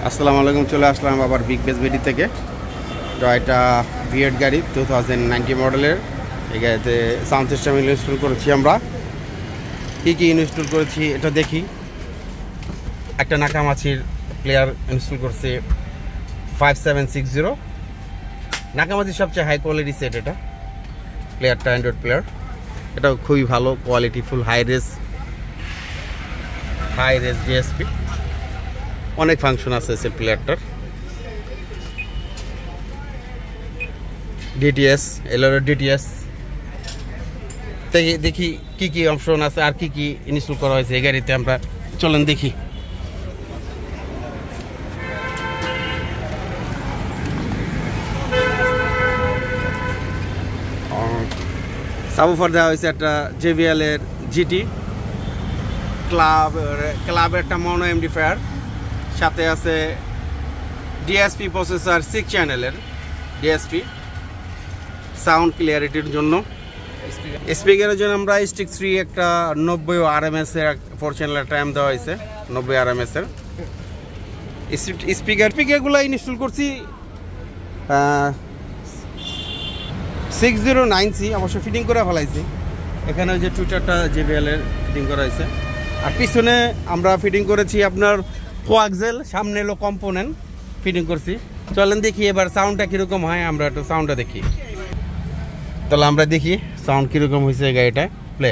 আসসালামু আলাইকুম, চলে আসলাম আবার বিগ বেস বিডি থেকে। তো এটা ভিএড গাড়ি 2090 মডেলের। এই গাড়িতে সাউন্ড সিস্টেম ইনস্টল করেছি আমরা। কী কী ইনস্টল করেছি এটা দেখি। একটা নাকামাছির প্লেয়ার ইনস্টল করছে 5760। নাকামাছির সবচেয়ে হাই কোয়ালিটি সেট এটা। প্লেয়ারটা অ্যান্ড্রয়েড প্লেয়ার, এটাও খুবই ভালো কোয়ালিটি, ফুল হাই রেস ডিএসপি, অনেক ফাংশন আছে সে প্লেয়ারটার। ডিটিএস এলআর ডিটিএস দেখি কি কি অপশন আছে আর কি কি ইনস্টল করা হয়েছে এই গাড়িতে। আমরা চলেন দেখি। সাবুফার দেওয়া হয়েছে একটা JBL এর জিটি ক্লাবের একটা মনো এমডিফায়ার, সাথে আছে ডিএসপি প্রসেসর 6 চ্যানেলের ডিএসপি সাউন্ড ক্লিয়ারিটির জন্য। স্পিকারের জন্য আমরা স্টিক 3 একটা 90 RMS এর 4 চ্যানেলের টাইম দেওয়া হয়েছে, 90 RMS এর স্পিকারগুলো ইনস্টল করছি 609C, অবশ্য ফিটিং করে ফেলাইছি। এখানে যে টুইটারটা JBL এর ফিটিং করা হয়েছে, আর পিছনে আমরা ফিটিং করেছি আপনার কোয়াক্সেল, সামনে এলো কম্পোনেন্ট ফিটিং করছি। চলেন দেখি এবার সাউন্ডটা কীরকম হয়, আমরা একটু সাউন্ডটা দেখি। তাহলে আমরা দেখি সাউন্ড কীরকম হয়েছে গাড়িটা। প্লে।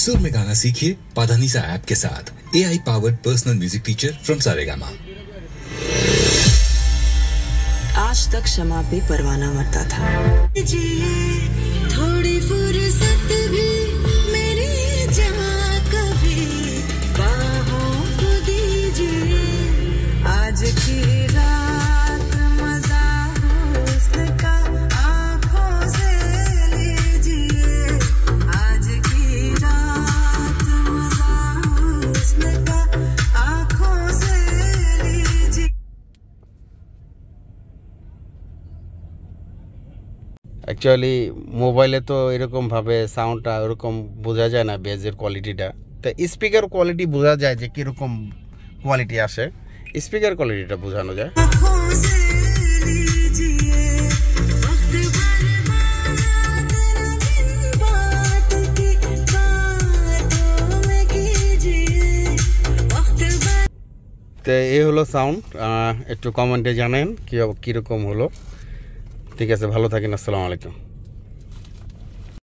सुर में गाना सीखिए पाधानीसा ऐप के साथ। AI powered personal music teacher from Saregama. आज तक क्षमा पे परवाना मरता था। थोड़ी फुर्सत भी मेरी जहाँ कभी बाहों को दीजिए। आज की रात मजा हुस्न का आँखों से लीजिए। आज की रात मजा हुस्न का आँखों से लीजिए। অ্যাকচুয়ালি মোবাইলে তো এরকমভাবে সাউন্ডটা ওরকম বোঝা যায় না, বেজের কোয়ালিটিটা। তো স্পিকার কোয়ালিটি বোঝা যায় যে কীরকম কোয়ালিটি আসে, স্পিকার কোয়ালিটিটা বোঝানো যায়। তো এই হলো সাউন্ড, একটু কমেন্টে জানেন কীরকম হলো। ঠিক আছে, ভালো থাকেন, আসসালামু আলাইকুম।